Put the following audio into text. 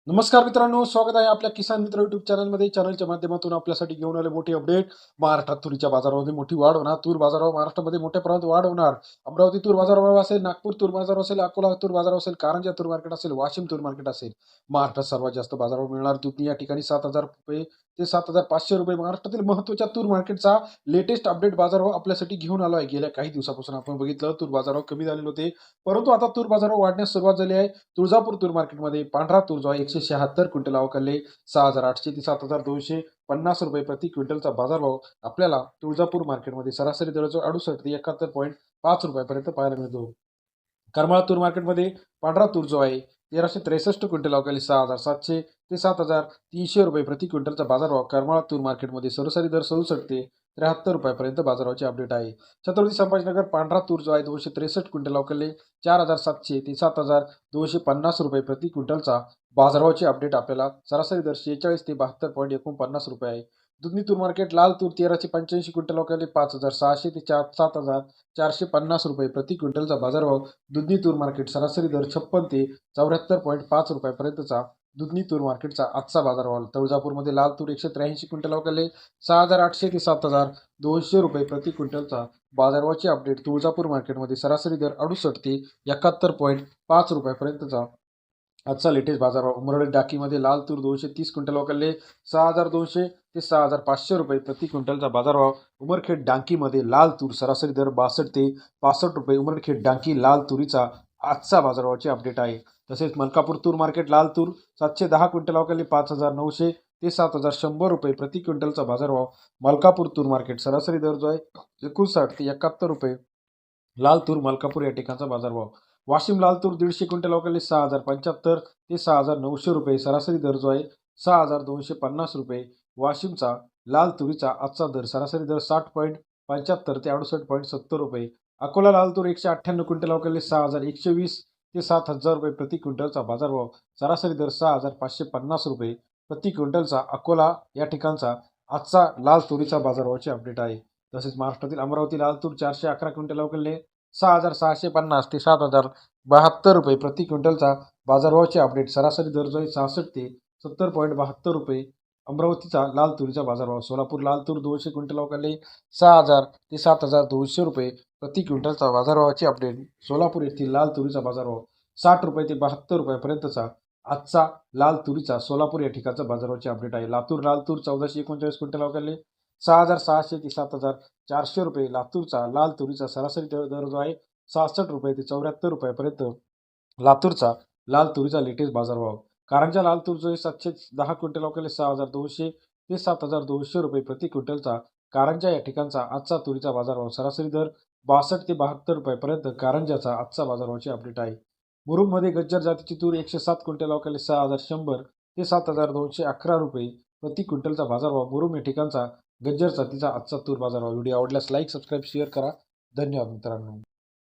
नमस्कार मित्रांनो, स्वागत आहे आपल्या किसान मित्र युट्यूब चॅनलमध्ये. चॅनलच्या माध्यमातून आपल्यासाठी घेऊन आले मोठी अपडेट. महाराष्ट्रात तुरीच्या बाजारामध्ये मोठी वाढ होणार. तूर बाजारावर महाराष्ट्रामध्ये मोठ्या प्रमाणात वाढ होणार. अमरावती तूर बाजारावर असेल, नागपूर तूर बाजार असेल, अकोला तूर बाजार असेल, कारंजा तूर मार्केट असेल, वाशिम तूर मार्केट असेल. महाराष्ट्रात सर्वात जास्त बाजारावर मिळणार दुधनी या ठिकाणी ₹7,000 ते ₹7,500. महाराष्ट्रातील महत्त्वाच्या तूर मार्केटचा लेटेस्ट अपडेट बाजारावर आपल्यासाठी घेऊन आलो आहे. गेल्या काही दिवसापासून आपण बघितलं तूर बाजारावर कमी झालेले होते, परंतु आता तूर बाजारावर वाढण्यास सुरुवात झाली आहे. तुळजापूर तूर मार्केटमध्ये पांढरा तूर जो आहे 176 क्विंटल अवकाले 6,800 ते 7,250 प्रति क्विंटलचा बाजारभाव आपल्याला तुळजापूर मार्केटमध्ये सरासरी दराचा 68 ते 71.5 पर्यंत पाहायला मिळतो. करमाळा तूर मार्केटमध्ये पांढरा तूर जो आहे 1,363 क्विंटल अवकाली 6,700 ते 7,300 प्रति क्विंटलचा बाजारभाव करमाळा तूर मार्केटमध्ये सरासरी दर 67 ते ₹73 पर्यंत बाजाराचे अपडेट आहे. छत्रपती संभाजीनगर पांढरा तूर जो आहे 263 क्विंटल अवकाले 4,700 ते 7,250 प्रति क्विंटलचा बाजारभावाचे अपडेट आपल्याला सरासरी दर 46 ते ₹72.49 आहे. दुधनी तूर मार्केट लाल तूर 1,385 क्विंटल अवकाले 5,600 ते 7,450 प्रति क्विंटलचा बाजारभाव. दुधनी तूर मार्केट सरासरी दर 56 ते ₹74.5 पर्यंतचा दुधनी तूर मार्केटचा आजचा बाजारभाव. तुळजापूरमध्ये लाल तूर 183 क्विंटल अवकाले 6,800 ते 7,200 प्रति क्विंटलचा बाजारभावाचे अपडेट. तुळजापूर मार्केटमध्ये सरासरी दर 68 ते 71.5 पर्यंतचा आजचा लेटेस्ट बाजारभाव. उमरडे डाकीमध्ये लाल तूर 230 क्विंटल अवकाले 6,200 ते 6,500 प्रति क्विंटलचा बाजारभाव. उमरखेड डांकीमध्ये लाल तूर सरासरी दर 62 ते ₹65. उमरखेड डांकी लाल तुरीचा आजचा बाजारभावाचे अपडेट आहे. तसेच मलकापूर तूर मार्केट लाल तूर 710 क्विंटल अवकाले 5,900 ते 7,100 प्रति क्विंटलचा बाजारभाव. मलकापूर तूर मार्केट सरासरी दर जो आहे 59 ते ₹71. लाल तूर मलकापूर या ठिकाणचा बाजारभाव. वाशिम लाल तूर 150 क्विंटल अवकाले 6,075 ते ₹6,900. सरासरी दर जो आहे ₹6,250. वाशिमचा लाल तुरीचा आजचा दर सरासरी दर 60.75 ते 68.70. अकोला लाल तूर 198 क्विंटल अवकाले 6,120 ते ₹7,000 प्रति क्विंटलचा बाजारभाव. सरासरी दर ₹6,550 प्रति क्विंटलचा अकोला या ठिकाणचा आजचा लाल तुरीचा बाजारभावाचे अपडेट आहे. तसेच महाराष्ट्रातील अमरावती लाल तूर 411 क्विंटल अवकाले 6,650 ते ₹7,072 प्रति क्विंटलचा बाजारभावाचे अपडेट. सरासरी दर जो आहे 66 ते ₹70.72. अमरावतीचा लाल तुरीचा बाजारभाव. सोलापूर लाल तूर 200 क्विंटल अवकाले 6,000 ते ₹7,200 प्रति क्विंटलचा बाजारभावाचे अपडेट. सोलापूर येथील लाल तुरीचा बाजारभाव ₹60 ते ₹72 पर्यंतचा आजचा लाल तुरीचा सोलापूर या ठिकाणचा बाजारभावाचे अपडेट आहे. लातूर लाल तूर 1439 क्विंटल अवकाले 6,600 ते ₹7,400. लातूरचा लाल तुरीचा सरासरी दर जो आहे ₹66 ते ₹74 पर्यंत लातूरचा लाल तुरीचा लेटेस्ट बाजारभाव. कारंजा लाल तूर जो आहे 710 क्विंटल अवकाले 6,200 ते ₹7,200 प्रति क्विंटलचा कारंजा या ठिकाणचा आजचा तुरीचा बाजारभाव. सरासरी दर 62 ते ₹72 पर्यंत कारंजाचा आजचा बाजारभावाचे अपडेट आहे. मुरुममध्ये गज्जर जातीची तूर 107 क्विंटल अवकाले 6,100 ते ₹7,211 प्रति क्विंटलचा बाजारभाव. मुरुम या ठिकाणचा गज्जर जातीचा आजचा तूर बाजारभाव. व्हिडिओ आवडल्यास लाईक, सबस्क्राईब, शेअर करा. धन्यवाद मित्रांनो.